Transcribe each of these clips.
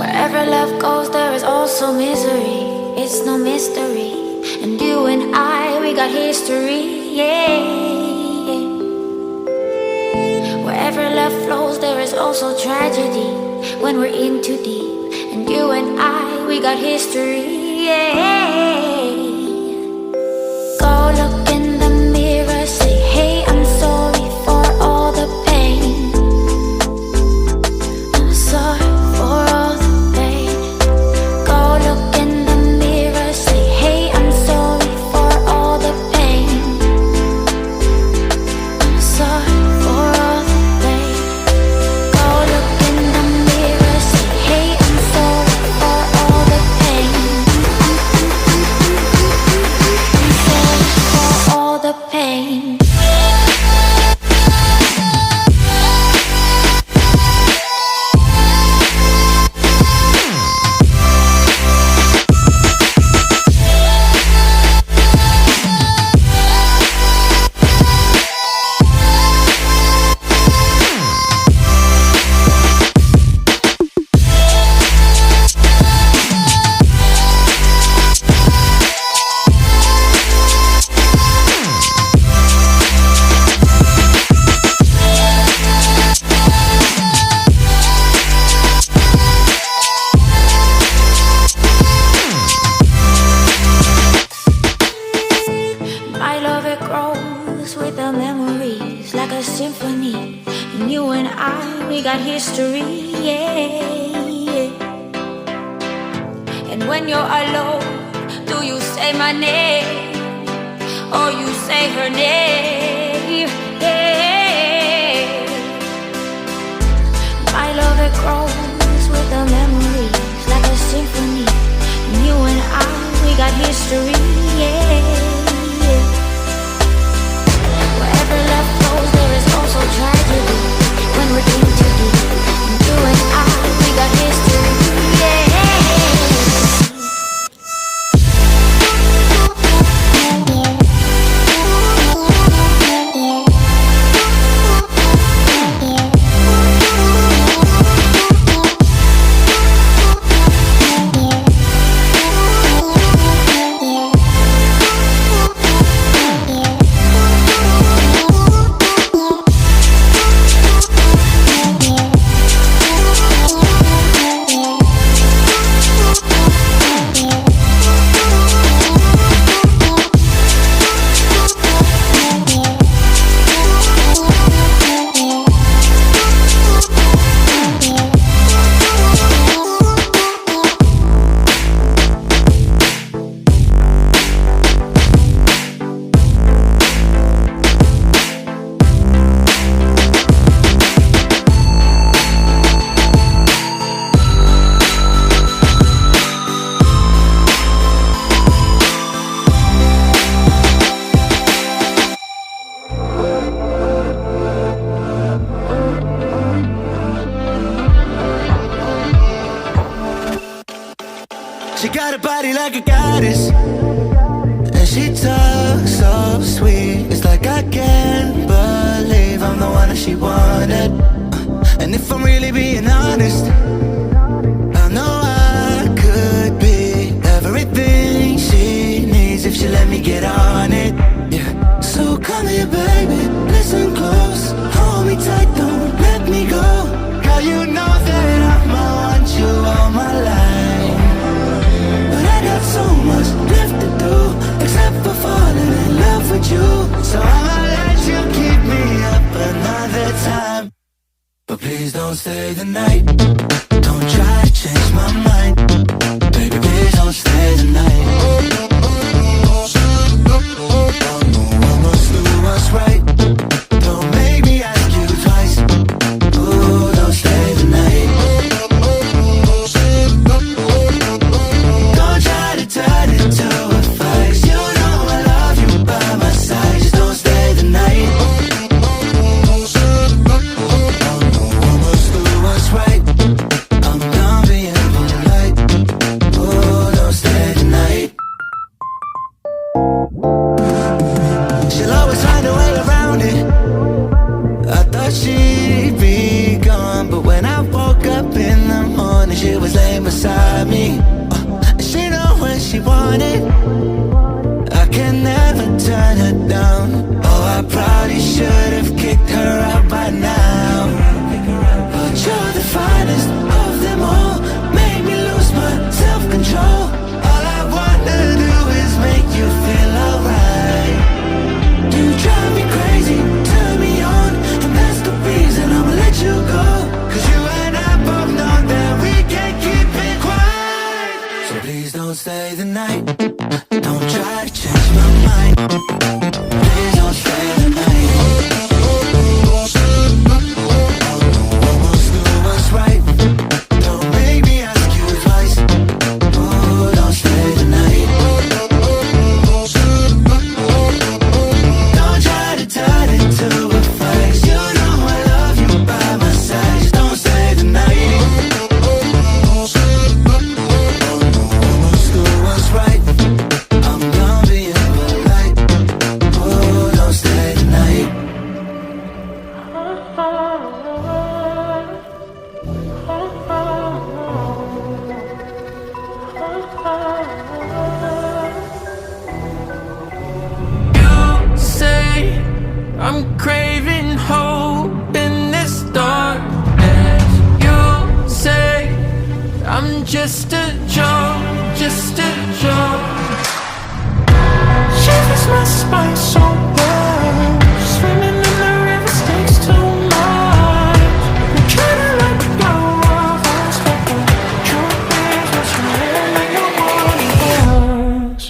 Wherever love goes, there is also misery. It's no mystery. And you and I, we got history, yeah. Wherever love flows, there is also tragedy when we're in too deep. And you and I, we got history, yeah. Go look in the mirror, say, hey, I'm sorry for all the pain. I'm sorry for all the pain. Go look in the mirror, say, hey, I'm sorry for all the pain. I'm sorry for all the pain. Go look in the mirror, say, hey, I'm sorry for all the pain. I'm sorry for all the pain. My love, it grows with the memories like a symphony. And you and I, we got history, yeah. And when you're alone, do you say my name or you say her name? Yeah. My love, it grows with the memories like a symphony. And you and I, we got history, yeah. Wherever love flows, there is also tragedy when we're in too deep. And you and I, we got history, yeah. She got a body like a goddess, and she talks so sweet. It's like I can't believe I'm the one that she wanted. And if I'm really being honest, I know I could be everything she needs if she let me get on it. Yeah. So come here, baby, listen close. Hold me tight, don't let me go. Girl, you know that I'ma want you all my life. But I got so much left to do, except for falling in love with you. So I'ma let you keep me up another time. But please don't stay the night. Don't try to change my mind. Baby, please don't stay the night. I must do what's right. Don't make me ask you twice. Ooh, don't stay the night. Don't try to turn it to a fight. You know I love you by my side. Just don't stay the night. I must do what's right. I'm done being polite. Ooh, don't stay the night. night. Don't try to change my mind. Please don't stay the night. Almost knew what's right. Don't make me ask you twice. Oh, don't stay the night. Don't try to turn it to a fight. You know I love you by my side. Just don't stay the night. Almost knew what's right. I'm done being polite. Oh, don't stay the night. You say I'm craving hope in this darkness. You say I'm just a joke, just a joke. Shivers my spine so bad. Swimming in the river takes too much. I'm trying to let go of us, but the truth is what's real and you want us.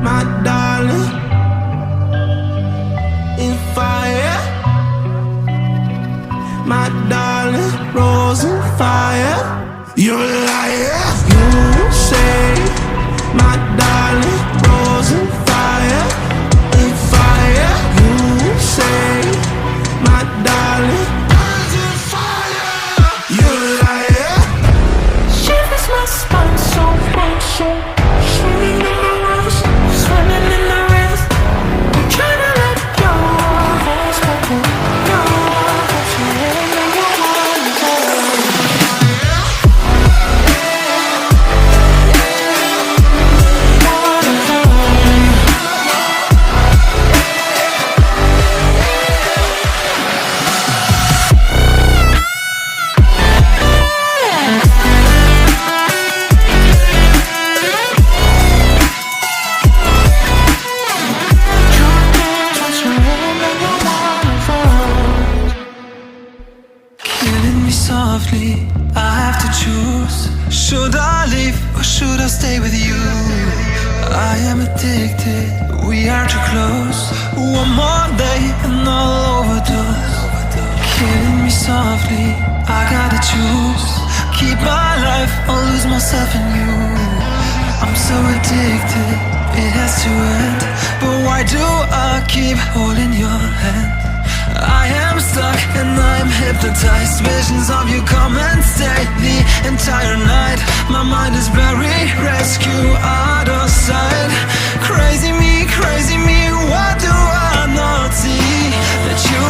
My darling, in fire. My darling, rose in fire. You're a liar. You say, my darling, rose in fire. In fire. You say, my darling, rose in fire. You're a liar. Shivers my spine so cold, so swimming in the rivers, swimming in the rivers. I'm trying to let go of us, but the love is real and you want us. Killing me softly, I have to choose. Should I leave or should I stay with you? I am addicted, we are too close. One more day and I'll overdose. Killing me softly, I gotta choose. Keep my life or lose myself in you. I'm so addicted, it has to end. But why do I keep holding your hand? I am stuck and I'm hypnotized. Visions of you come and stay the entire night. My mind is buried, rescue out of sight. Crazy me, what do I not see? That you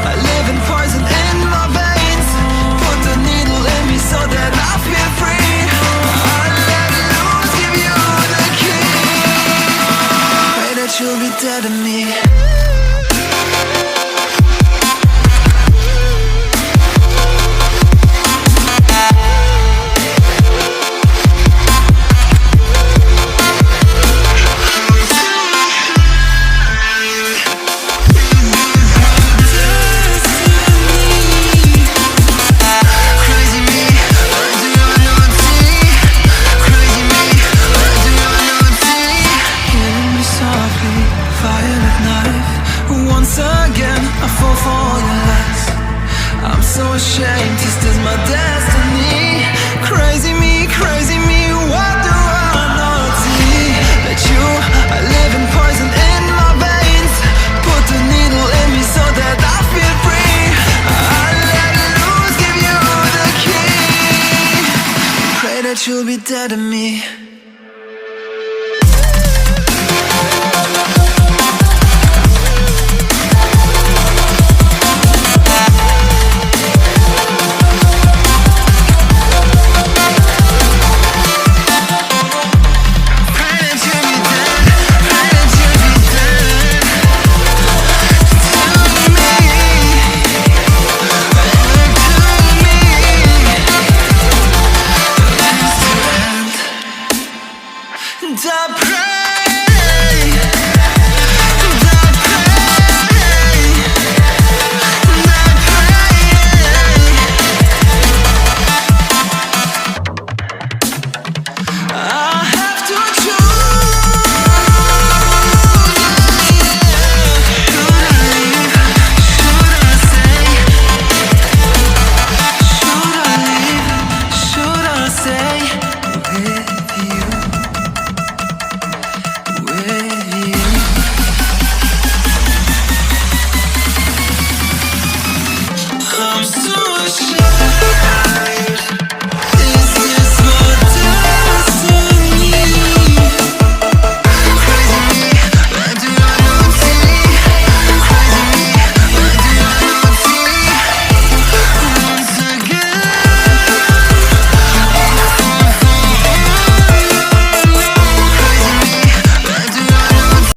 are living poison in my veins. Put the needle in me so that I feel free. I let loose, give you the key. Pray that you'll be dead to me. Ashamed, this is my destiny. Crazy me, what do I not see? That you are living poison in my veins. Put the needle in me so that I feel free. I let loose, give you the key. Pray that you'll be dead to me.